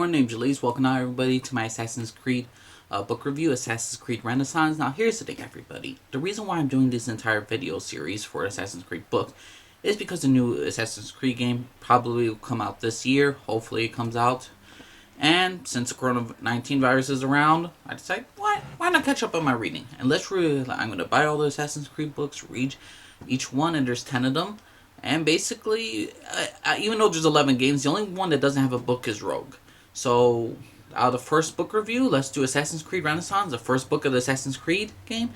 I'm named Jalise. Welcome now everybody to my Assassin's Creed book review, Assassin's Creed Renaissance. Now here's the thing everybody. The reason why I'm doing this entire video series for Assassin's Creed books is because the new Assassin's Creed game probably will come out this year. Hopefully it comes out. And since the COVID-19 virus is around, I decided, why not catch up on my reading? And I'm going to buy all the Assassin's Creed books, read each one, and there's 10 of them. And basically, even though there's 11 games, the only one that doesn't have a book is Rogue. So, out of the first book review, let's do Assassin's Creed Renaissance, the first book of the Assassin's Creed game.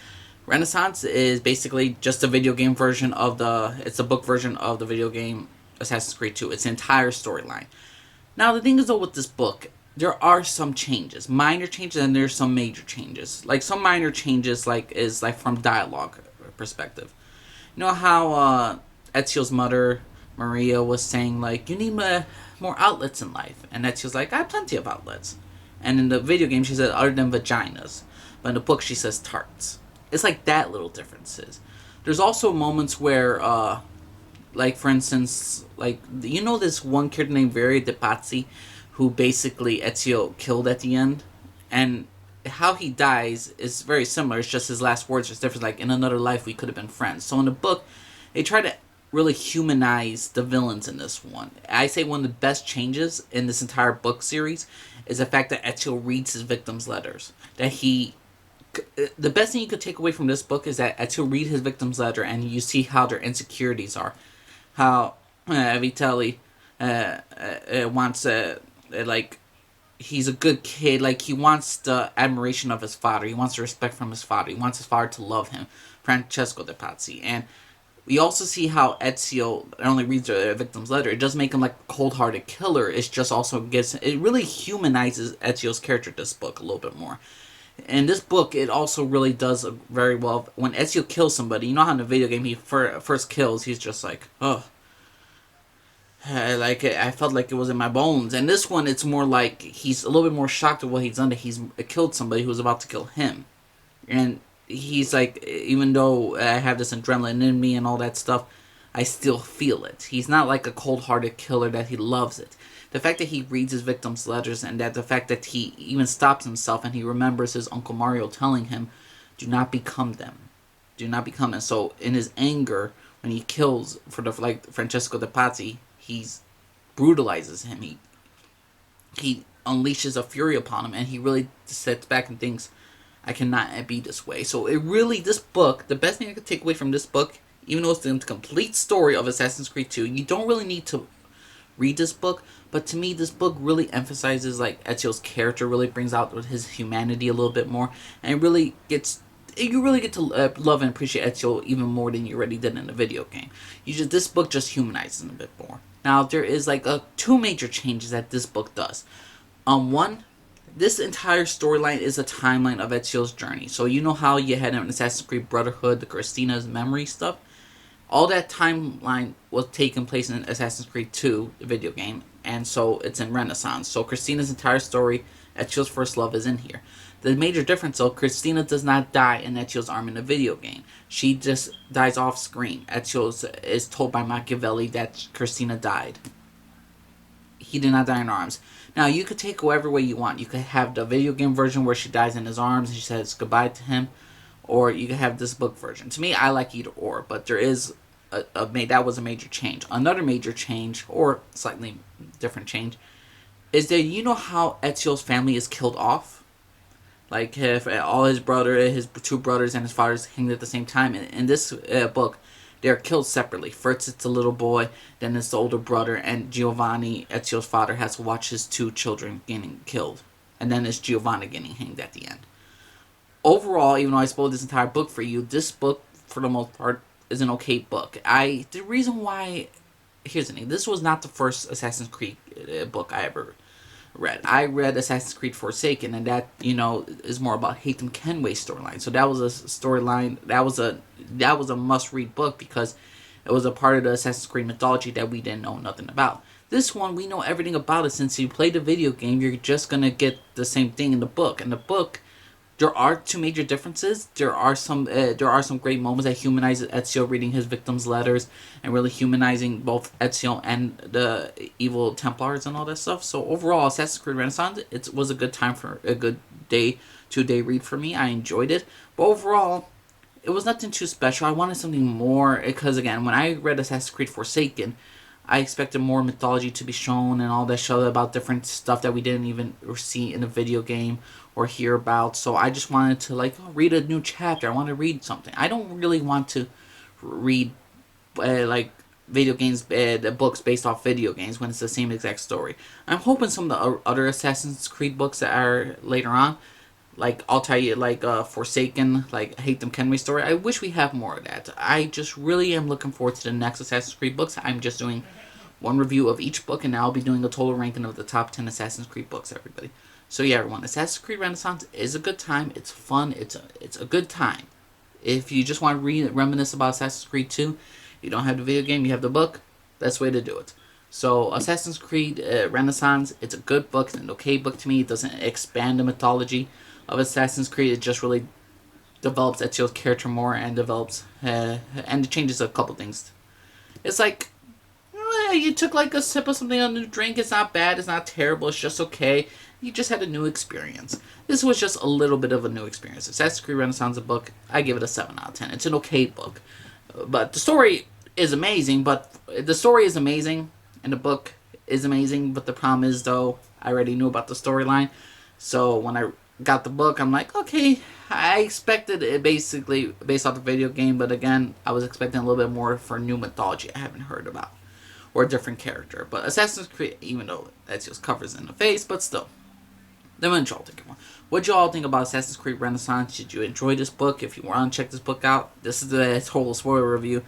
Renaissance is basically just a video game version of it's a book version of the video game Assassin's Creed 2. It's the entire storyline. Now, the thing is though with this book, there are some changes. Minor changes and there's some major changes. Like, some minor changes is from dialogue perspective. You know how, Ezio's mother, Maria, was saying, like, you need more outlets in life. And Ezio's like, I have plenty of outlets. And in the video game, she said, other than vaginas. But in the book, she says tarts. It's like that little differences. There's also moments where, like, for instance, like, you know this one character named Veri de Pazzi, who basically Ezio killed at the end? And how he dies is very similar. It's just his last words are different. Like, in another life, we could have been friends. So in the book, they try to really humanize the villains in this one. I say one of the best changes in this entire book series is the fact that Ezio reads his victims' letters. The best thing you could take away from this book is that Ezio reads his victims' letter and you see how their insecurities are. How Vitelli wants, like, he's a good kid. Like, he wants the admiration of his father. He wants the respect from his father. He wants his father to love him. Francesco de Pazzi. And we also see how Ezio not only reads the victim's letter, it doesn't make him like a cold-hearted killer. It just also it really humanizes Ezio's character, this book, a little bit more. In this book, it also really does very well. When Ezio kills somebody, you know how in the video game he first kills, he's just like, oh. I felt like it was in my bones. And this one, it's more like he's a little bit more shocked at what he's done, that he's killed somebody who was about to kill him. And he's like, even though I have this adrenaline in me and all that stuff, I still feel it. He's not like a cold-hearted killer that he loves it. The fact that he reads his victims' letters and that the fact that he even stops himself and he remembers his Uncle Mario telling him, do not become them. Do not become them. So in his anger, when he kills Francesco de Pazzi, he brutalizes him. He unleashes a fury upon him, and he really sits back and thinks, I cannot be this way. So this book, the best thing I could take away from this book, even though it's the complete story of Assassin's Creed 2, you don't really need to read this book, but to me, this book really emphasizes, like, Ezio's character, really brings out his humanity a little bit more, and you really get to love and appreciate Ezio even more than you already did in the video game. This book just humanizes him a bit more. Now, there is, like, two major changes that this book does. One, this entire storyline is a timeline of Ezio's journey. So you know how you had in Assassin's Creed Brotherhood, the Christina's memory stuff? All that timeline was taking place in Assassin's Creed 2, the video game, and so it's in Renaissance. So Christina's entire story, Ezio's first love, is in here. The major difference, though, Christina does not die in Ezio's arm in the video game. She just dies off screen. Ezio is told by Machiavelli that Christina died. He did not die in her arms. Now, you could take whatever way you want. You could have the video game version where she dies in his arms and she says goodbye to him, or you could have this book version. To me, I like either or, but there is that was a major change. Another major change, or slightly different change, is that you know how Ezio's family is killed off? Like, if all his two brothers and his fathers hanged at the same time. In this book, they're killed separately. First, it's the little boy, then it's the older brother, and Giovanni, Ezio's father, has to watch his two children getting killed. And then it's Giovanni getting hanged at the end. Overall, even though I spoiled this entire book for you, this book, for the most part, is an okay book. The reason why, here's the thing, this was not the first Assassin's Creed book I ever read. I read Assassin's Creed Forsaken, and that, is more about Haytham Kenway's storyline. So that was a storyline, that was a must-read book because it was a part of the Assassin's Creed mythology that we didn't know nothing about. This one, we know everything about it. Since you played the video game, you're just gonna get the same thing in the book. In the book, There are two major differences. There are some great moments that humanize Ezio reading his victims' letters and really humanizing both Ezio and the evil Templars and all that stuff. So overall, Assassin's Creed Renaissance it was a good time for a good day 2 day read for me. I enjoyed it, but overall, it was nothing too special. I wanted something more because again, when I read Assassin's Creed Forsaken, I expected more mythology to be shown and all that show about different stuff that we didn't even see in a video game or hear about. So I just wanted to like read a new chapter. I want to read something. I don't really want to read like video games, the books based off video games when it's the same exact story. I'm hoping some of the other Assassin's Creed books that are later on, like I'll tell you, like Forsaken, like Hate Them Kenway story. I wish we have more of that. I just really am looking forward to the next Assassin's Creed books. I'm just doing one review of each book, and now I'll be doing a total ranking of the top 10 Assassin's Creed books, everybody. So yeah, everyone, Assassin's Creed Renaissance is a good time. It's fun. It's a good time. If you just want to reminisce about Assassin's Creed 2, you don't have the video game, you have the book. That's the way to do it. So Assassin's Creed Renaissance, it's a good book. It's an okay book to me. It doesn't expand the mythology of Assassin's Creed. It just really develops Ezio's character more and develops and it changes a couple things. It's like you took like a sip of something on a new drink. It's not bad. It's not terrible. It's just okay. You just had a new experience. This was just a little bit of a new experience. Assassin's Creed Renaissance, a book. I give it a 7 out of 10. It's an okay book, but the story is amazing. But the story is amazing, and the book is amazing. But the problem is, though, I already knew about the storyline. So when I got the book, I'm like, okay, I expected it basically based off the video game. But again, I was expecting a little bit more for new mythology I haven't heard about, or a different character. But Assassin's Creed, even though that's just covers in the face, but still. Then what did y'all think about? What y'all think about Assassin's Creed Renaissance? Did you enjoy this book? If you want to check this book out, this is the total spoiler review.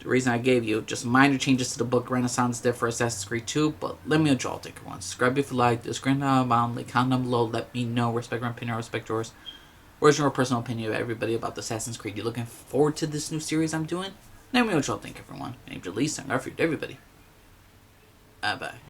The reason I gave you just minor changes to the book Renaissance did for Assassin's Creed 2. But let me know what y'all think. Subscribe if you like. Discord down comment down below. Let me know. Respect my opinion. Respect yours. Where's your personal opinion of everybody about the Assassin's Creed? You looking forward to this new series I'm doing? Let me know what y'all think, everyone. My name's Elise. I'm Garfield. Everybody. Bye.